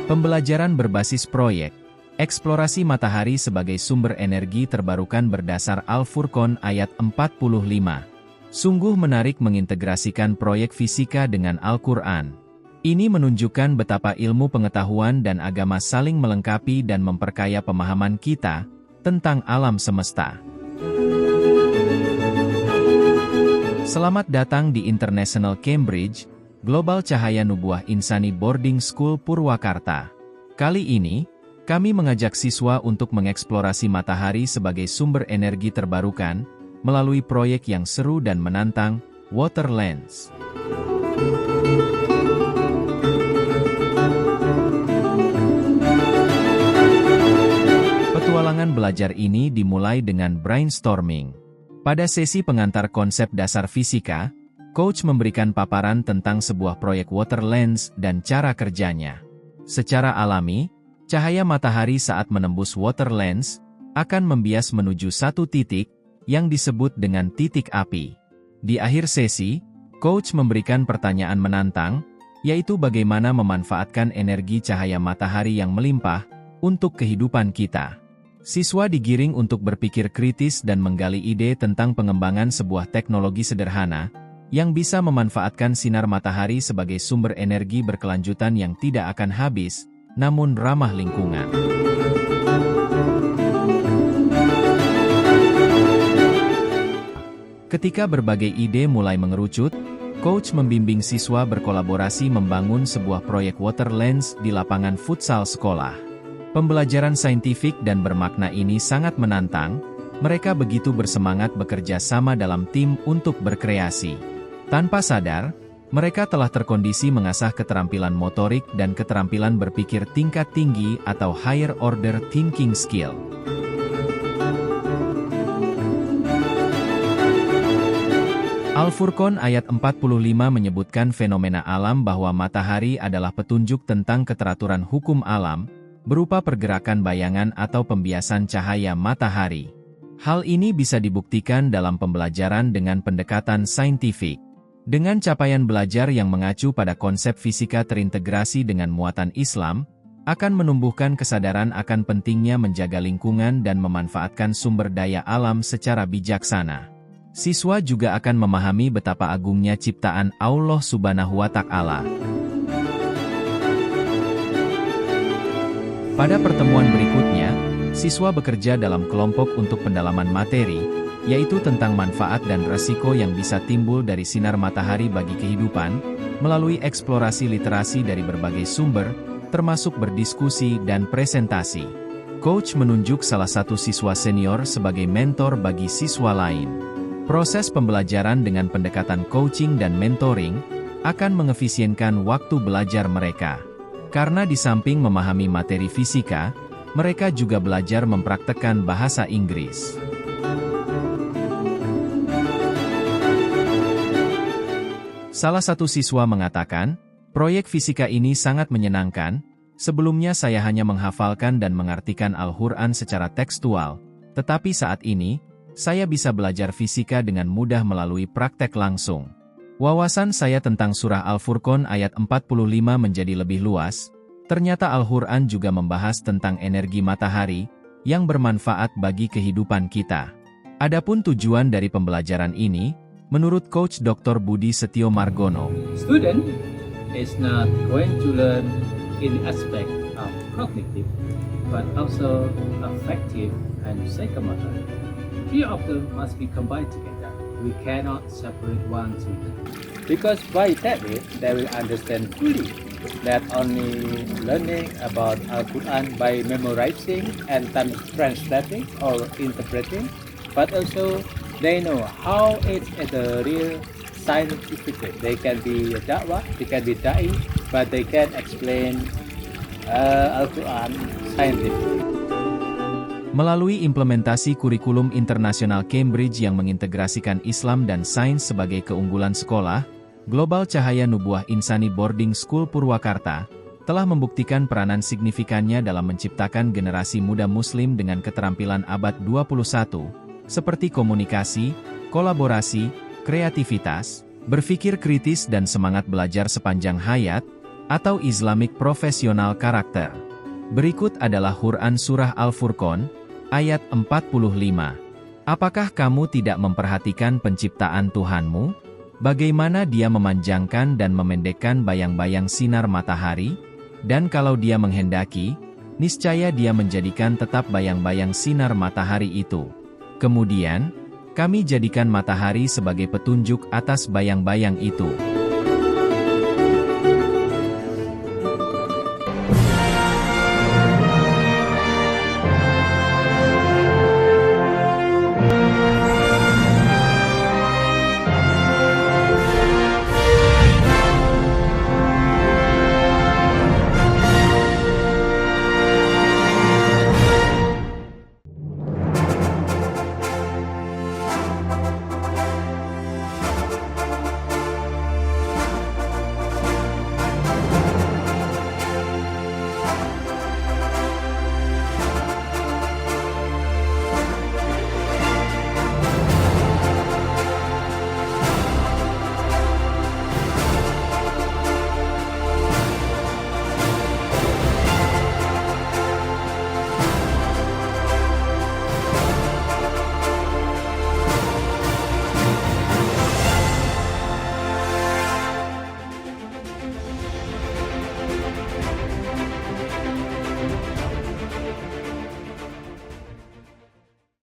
Pembelajaran berbasis proyek, eksplorasi matahari sebagai sumber energi terbarukan berdasar Al-Furqan ayat 45. Sungguh menarik mengintegrasikan proyek fisika dengan Al-Quran. Ini menunjukkan betapa ilmu pengetahuan dan agama saling melengkapi dan memperkaya pemahaman kita tentang alam semesta. Selamat datang di International Cambridge, Global Cahaya Nubuah Insani Boarding School Purwakarta. Kali ini, kami mengajak siswa untuk mengeksplorasi matahari sebagai sumber energi terbarukan, melalui proyek yang seru dan menantang, Water Lens. Petualangan belajar ini dimulai dengan brainstorming. Pada sesi pengantar konsep dasar fisika, coach memberikan paparan tentang sebuah proyek water lens dan cara kerjanya. Secara alami, cahaya matahari saat menembus water lens akan membias menuju satu titik yang disebut dengan titik api. Di akhir sesi, coach memberikan pertanyaan menantang, yaitu bagaimana memanfaatkan energi cahaya matahari yang melimpah untuk kehidupan kita. Siswa digiring untuk berpikir kritis dan menggali ide tentang pengembangan sebuah teknologi sederhana yang bisa memanfaatkan sinar matahari sebagai sumber energi berkelanjutan yang tidak akan habis, namun ramah lingkungan. Ketika berbagai ide mulai mengerucut, coach membimbing siswa berkolaborasi membangun sebuah proyek water lens di lapangan futsal sekolah. Pembelajaran saintifik dan bermakna ini sangat menantang, mereka begitu bersemangat bekerja sama dalam tim untuk berkreasi. Tanpa sadar, mereka telah terkondisi mengasah keterampilan motorik dan keterampilan berpikir tingkat tinggi atau higher order thinking skill. Al-Furqan ayat 45 menyebutkan fenomena alam bahwa matahari adalah petunjuk tentang keteraturan hukum alam, berupa pergerakan bayangan atau pembiasan cahaya matahari. Hal ini bisa dibuktikan dalam pembelajaran dengan pendekatan saintifik. Dengan capaian belajar yang mengacu pada konsep fisika terintegrasi dengan muatan Islam, akan menumbuhkan kesadaran akan pentingnya menjaga lingkungan dan memanfaatkan sumber daya alam secara bijaksana. Siswa juga akan memahami betapa agungnya ciptaan Allah Subhanahu wa Ta'ala. Pada pertemuan berikutnya, siswa bekerja dalam kelompok untuk pendalaman materi, yaitu tentang manfaat dan resiko yang bisa timbul dari sinar matahari bagi kehidupan, melalui eksplorasi literasi dari berbagai sumber, termasuk berdiskusi dan presentasi. Coach menunjuk salah satu siswa senior sebagai mentor bagi siswa lain. Proses pembelajaran dengan pendekatan coaching dan mentoring akan mengefisienkan waktu belajar mereka. Karena di samping memahami materi fisika, mereka juga belajar mempraktekkan bahasa Inggris. Salah satu siswa mengatakan, proyek fisika ini sangat menyenangkan. Sebelumnya saya hanya menghafalkan dan mengartikan Al-Quran secara tekstual, tetapi saat ini, saya bisa belajar fisika dengan mudah melalui praktek langsung. Wawasan saya tentang surah Al-Furqan ayat 45 menjadi lebih luas. Ternyata Al-Quran juga membahas tentang energi matahari, yang bermanfaat bagi kehidupan kita. Adapun tujuan dari pembelajaran ini, menurut Coach Dr. Budi Setio Margono, student is not going to learn in the aspect of cognitive, but also affective and psychomotor. Three of them must be combined together. We cannot separate one to the other. Because by that way, they will understand fully that only learning about Al-Quran by memorizing and translating or interpreting, but also they know how it's a real scientific way. They can be a dakwah, they can be da'i, but they can explain Al-Quran scientifically. Melalui implementasi kurikulum internasional Cambridge yang mengintegrasikan Islam dan sains sebagai keunggulan sekolah, Global Cahaya Nubuah Insani Boarding School Purwakarta telah membuktikan peranan signifikannya dalam menciptakan generasi muda Muslim dengan keterampilan abad 21, seperti komunikasi, kolaborasi, kreativitas, berpikir kritis dan semangat belajar sepanjang hayat. atau Islamic Professional Character. Berikut adalah Quran Surah Al-Furqan, ayat 45. Apakah kamu tidak memperhatikan penciptaan Tuhanmu? Bagaimana Dia memanjangkan dan memendekkan bayang-bayang sinar matahari? Dan kalau Dia menghendaki, niscaya Dia menjadikan tetap bayang-bayang sinar matahari itu. Kemudian, kami jadikan matahari sebagai petunjuk atas bayang-bayang itu.